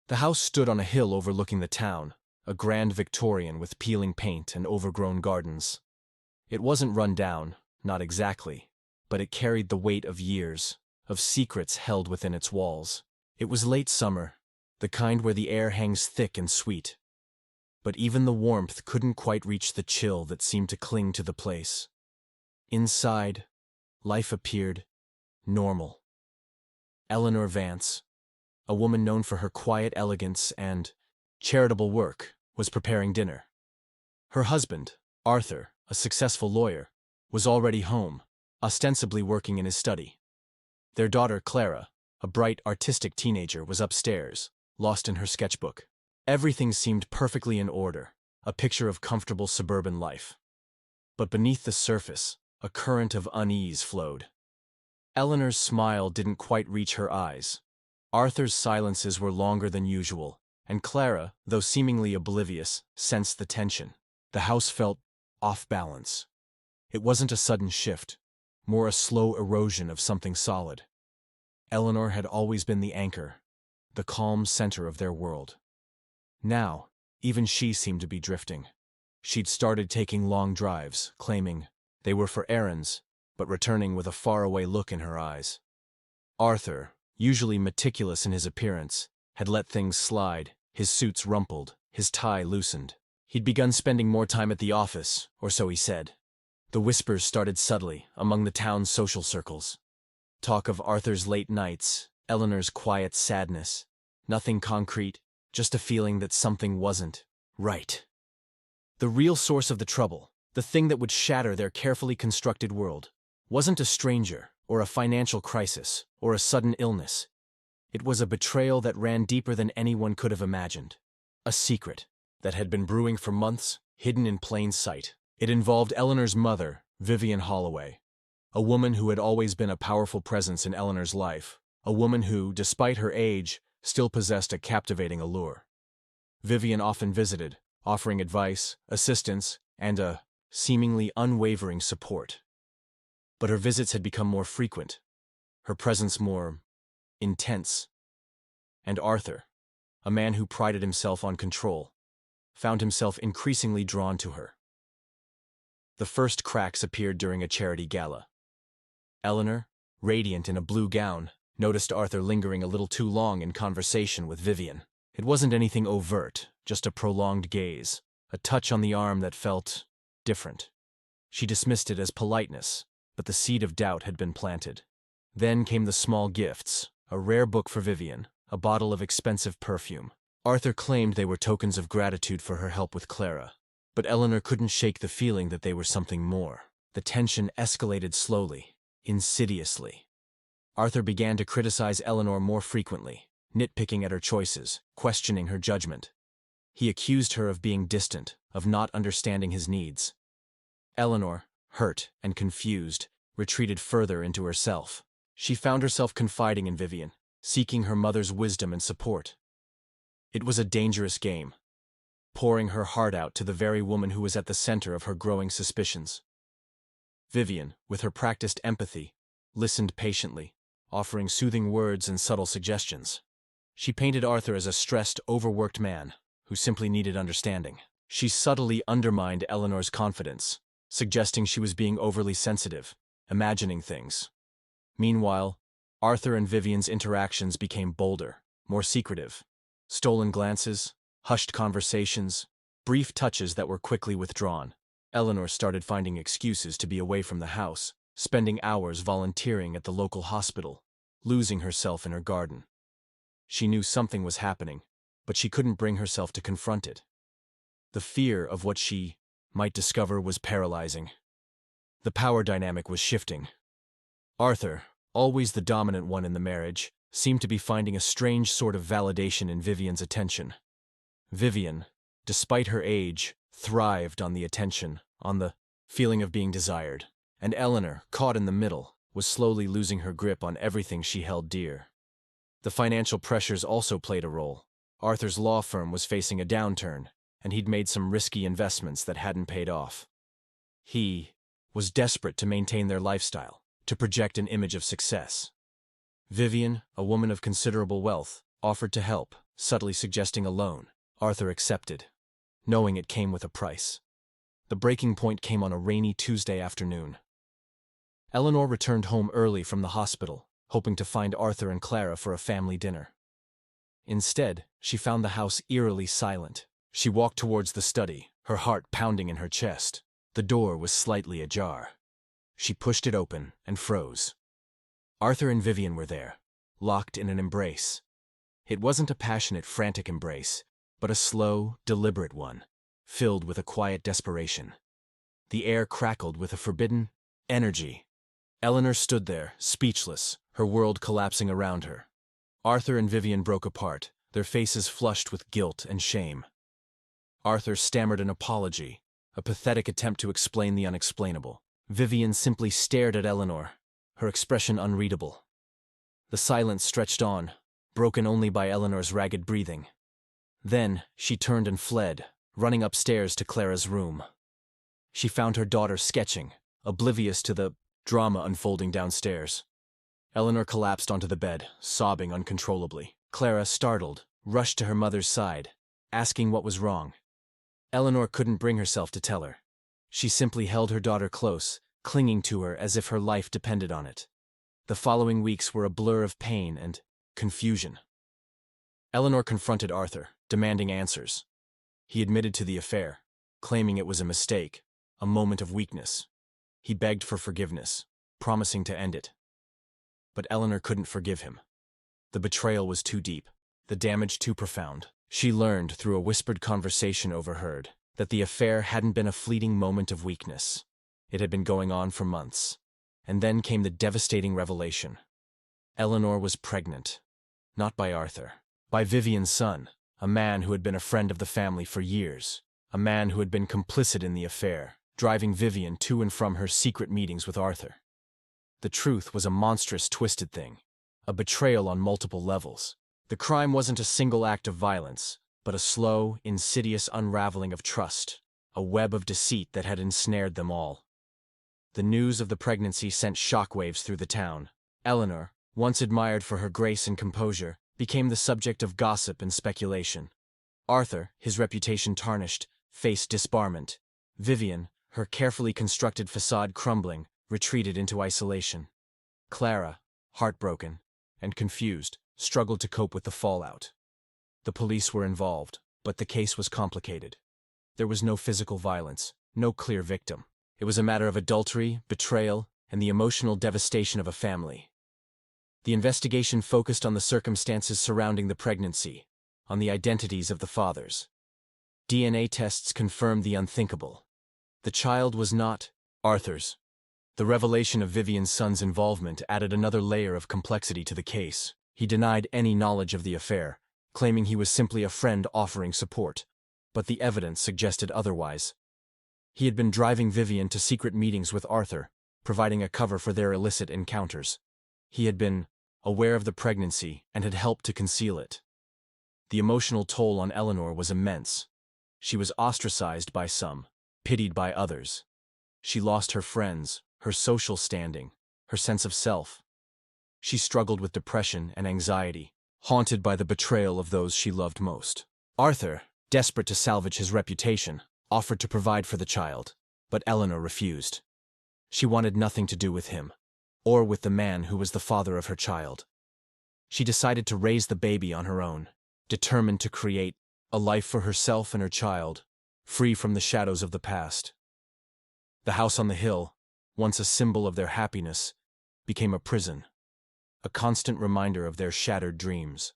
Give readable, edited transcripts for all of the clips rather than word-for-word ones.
The house stood on a hill overlooking the town, a grand Victorian with peeling paint and overgrown gardens. It wasn't run down, not exactly, but it carried the weight of years, of secrets held within its walls. It was late summer, the kind where the air hangs thick and sweet. But even the warmth couldn't quite reach the chill that seemed to cling to the place. Inside, life appeared normal. Eleanor Vance, a woman known for her quiet elegance and charitable work, was preparing dinner. Her husband, Arthur, a successful lawyer, was already home, ostensibly working in his study. Their daughter, Clara, a bright, artistic teenager, was upstairs, lost in her sketchbook. Everything seemed perfectly in order, a picture of comfortable suburban life. But beneath the surface, a current of unease flowed. Eleanor's smile didn't quite reach her eyes. Arthur's silences were longer than usual, and Clara, though seemingly oblivious, sensed the tension. The house felt off balance. It wasn't a sudden shift, more a slow erosion of something solid. Eleanor had always been the anchor, the calm center of their world. Now, even she seemed to be drifting. She'd started taking long drives, claiming they were for errands, but returning with a faraway look in her eyes. Arthur, usually meticulous in his appearance, had let things slide, his suits rumpled, his tie loosened. He'd begun spending more time at the office, or so he said. The whispers started subtly among the town's social circles. Talk of Arthur's late nights, Eleanor's quiet sadness. Nothing concrete, just a feeling that something wasn't right. The real source of the trouble, the thing that would shatter their carefully constructed world, wasn't a stranger, or a financial crisis, or a sudden illness. It was a betrayal that ran deeper than anyone could have imagined. A secret that had been brewing for months, hidden in plain sight. It involved Eleanor's mother, Vivian Holloway, a woman who had always been a powerful presence in Eleanor's life, a woman who, despite her age, still possessed a captivating allure. Vivian often visited, offering advice, assistance, and a seemingly unwavering support. But her visits had become more frequent, her presence more intense. And Arthur, a man who prided himself on control, found himself increasingly drawn to her. The first cracks appeared during a charity gala. Eleanor, radiant in a blue gown, noticed Arthur lingering a little too long in conversation with Vivian. It wasn't anything overt, just a prolonged gaze, a touch on the arm that felt different. She dismissed it as politeness, but the seed of doubt had been planted. Then came the small gifts, a rare book for Vivian, a bottle of expensive perfume. Arthur claimed they were tokens of gratitude for her help with Clara, but Eleanor couldn't shake the feeling that they were something more. The tension escalated slowly, insidiously. Arthur began to criticize Eleanor more frequently, nitpicking at her choices, questioning her judgment. He accused her of being distant, of not understanding his needs. Eleanor, hurt and confused, retreated further into herself. She found herself confiding in Vivian, seeking her mother's wisdom and support. It was a dangerous game, pouring her heart out to the very woman who was at the center of her growing suspicions. Vivian, with her practiced empathy, listened patiently, offering soothing words and subtle suggestions. She painted Arthur as a stressed, overworked man who simply needed understanding. She subtly undermined Eleanor's confidence, suggesting she was being overly sensitive, imagining things. Meanwhile, Arthur and Vivian's interactions became bolder, more secretive. Stolen glances, hushed conversations, brief touches that were quickly withdrawn. Eleanor started finding excuses to be away from the house, spending hours volunteering at the local hospital, losing herself in her garden. She knew something was happening, but she couldn't bring herself to confront it. The fear of what she might discover was paralyzing. The power dynamic was shifting. Arthur, always the dominant one in the marriage, seemed to be finding a strange sort of validation in Vivian's attention. Vivian, despite her age, thrived on the attention, on the feeling of being desired. And Eleanor, caught in the middle, was slowly losing her grip on everything she held dear. The financial pressures also played a role. Arthur's law firm was facing a downturn, and he'd made some risky investments that hadn't paid off. He was desperate to maintain their lifestyle, to project an image of success. Vivian, a woman of considerable wealth, offered to help, subtly suggesting a loan. Arthur accepted, knowing it came with a price. The breaking point came on a rainy Tuesday afternoon. Eleanor returned home early from the hospital, hoping to find Arthur and Clara for a family dinner. Instead, she found the house eerily silent. She walked towards the study, her heart pounding in her chest. The door was slightly ajar. She pushed it open and froze. Arthur and Vivian were there, locked in an embrace. It wasn't a passionate, frantic embrace, but a slow, deliberate one, filled with a quiet desperation. The air crackled with a forbidden energy. Eleanor stood there, speechless, her world collapsing around her. Arthur and Vivian broke apart, their faces flushed with guilt and shame. Arthur stammered an apology, a pathetic attempt to explain the unexplainable. Vivian simply stared at Eleanor, her expression unreadable. The silence stretched on, broken only by Eleanor's ragged breathing. Then, she turned and fled, running upstairs to Clara's room. She found her daughter sketching, oblivious to the drama unfolding downstairs. Eleanor collapsed onto the bed, sobbing uncontrollably. Clara, startled, rushed to her mother's side, asking what was wrong. Eleanor couldn't bring herself to tell her. She simply held her daughter close, clinging to her as if her life depended on it. The following weeks were a blur of pain and confusion. Eleanor confronted Arthur, demanding answers. He admitted to the affair, claiming it was a mistake, a moment of weakness. He begged for forgiveness, promising to end it. But Eleanor couldn't forgive him. The betrayal was too deep, the damage too profound. She learned through a whispered conversation overheard that the affair hadn't been a fleeting moment of weakness. It had been going on for months. And then came the devastating revelation. Eleanor was pregnant. Not by Arthur. By Vivian's son, a man who had been a friend of the family for years. A man who had been complicit in the affair, driving Vivian to and from her secret meetings with Arthur. The truth was a monstrous, twisted thing. A betrayal on multiple levels. The crime wasn't a single act of violence, but a slow, insidious unraveling of trust. A web of deceit that had ensnared them all. The news of the pregnancy sent shockwaves through the town. Eleanor, once admired for her grace and composure, became the subject of gossip and speculation. Arthur, his reputation tarnished, faced disbarment. Vivian, her carefully constructed facade crumbling, retreated into isolation. Clara, heartbroken and confused, struggled to cope with the fallout. The police were involved, but the case was complicated. There was no physical violence, no clear victim. It was a matter of adultery, betrayal, and the emotional devastation of a family. The investigation focused on the circumstances surrounding the pregnancy, on the identities of the fathers. DNA tests confirmed the unthinkable. The child was not Arthur's. The revelation of Vivian's son's involvement added another layer of complexity to the case. He denied any knowledge of the affair, claiming he was simply a friend offering support. But the evidence suggested otherwise. He had been driving Vivian to secret meetings with Arthur, providing a cover for their illicit encounters. He had been aware of the pregnancy and had helped to conceal it. The emotional toll on Eleanor was immense. She was ostracized by some, pitied by others. She lost her friends, her social standing, her sense of self. She struggled with depression and anxiety, haunted by the betrayal of those she loved most. Arthur, desperate to salvage his reputation, offered to provide for the child, but Eleanor refused. She wanted nothing to do with him, or with the man who was the father of her child. She decided to raise the baby on her own, determined to create a life for herself and her child, free from the shadows of the past. The house on the hill, once a symbol of their happiness, became a prison, a constant reminder of their shattered dreams.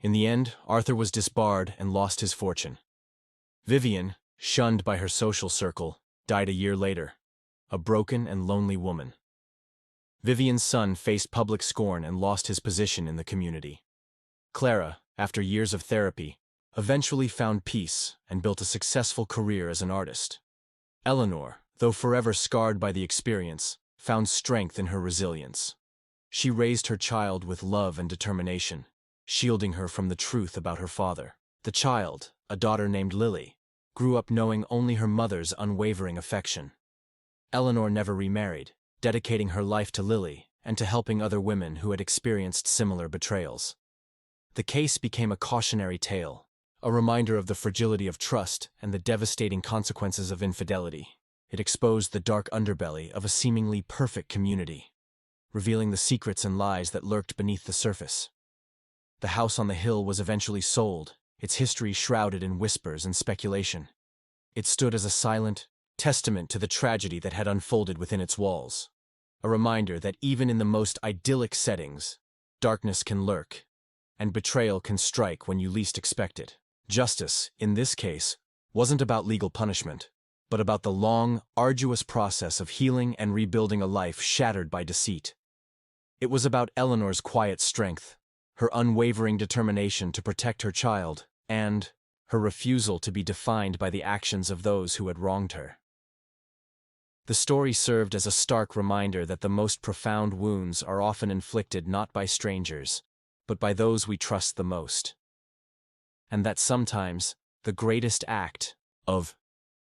In the end, Arthur was disbarred and lost his fortune. Vivian, shunned by her social circle, died a year later, a broken and lonely woman. Vivian's son faced public scorn and lost his position in the community. Clara, after years of therapy, eventually found peace and built a successful career as an artist. Eleanor, though forever scarred by the experience, found strength in her resilience. She raised her child with love and determination, shielding her from the truth about her father. The child, a daughter named Lily, grew up knowing only her mother's unwavering affection. Eleanor never remarried, dedicating her life to Lily and to helping other women who had experienced similar betrayals. The case became a cautionary tale, a reminder of the fragility of trust and the devastating consequences of infidelity. It exposed the dark underbelly of a seemingly perfect community, revealing the secrets and lies that lurked beneath the surface. The house on the hill was eventually sold, its history shrouded in whispers and speculation. It stood as a silent testament to the tragedy that had unfolded within its walls, a reminder that even in the most idyllic settings, darkness can lurk, and betrayal can strike when you least expect it. Justice, in this case, wasn't about legal punishment, but about the long, arduous process of healing and rebuilding a life shattered by deceit. It was about Eleanor's quiet strength, her unwavering determination to protect her child, and her refusal to be defined by the actions of those who had wronged her. The story served as a stark reminder that the most profound wounds are often inflicted not by strangers, but by those we trust the most. And that sometimes, the greatest act of